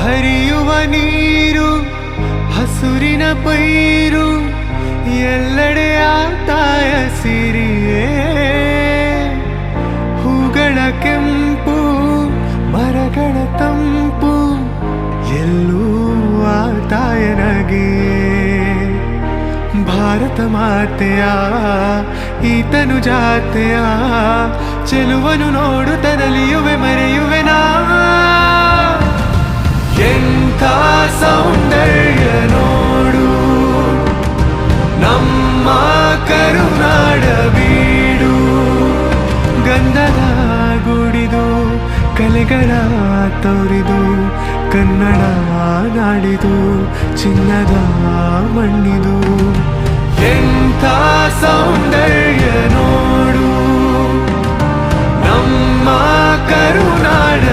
ಹರಿಯುವ ನೀರು ಹಸುರಿನ ಪೈರು ಎಲ್ಲೆಡೆಯ ತಾಯ ಸಿರಿಯೇ ಹೂಗಳ ಕೆಂಪು ಮರಗಳ ತಂಪು ಎಲ್ಲೂ ಆ ತಾಯನಗೆ ಭಾರತ ಮಾತೆಯ ಈತನು ಜಾತೆಯ ಚೆಲುವನು ನೋಡುತ್ತಲಿಯುವೆ ಮರೆಯುವೆ ನಾ ಎಂಥ ಸೌಂದರ್ಯ ನೋಡು ನಮ್ಮ ಕರುನಾಡ ಬೀಡು ಗಂಧದ ಗುಡಿದು ಕಲೆಗಳ ತೋರಿದು ಕನ್ನಡ ನಾಡಿದು ಚಿನ್ನದ ಮಣ್ಣಿದು ಎಂಥ ಸೌಂದರ್ಯ ನೋಡು ನಮ್ಮ ಕರುನಾಡ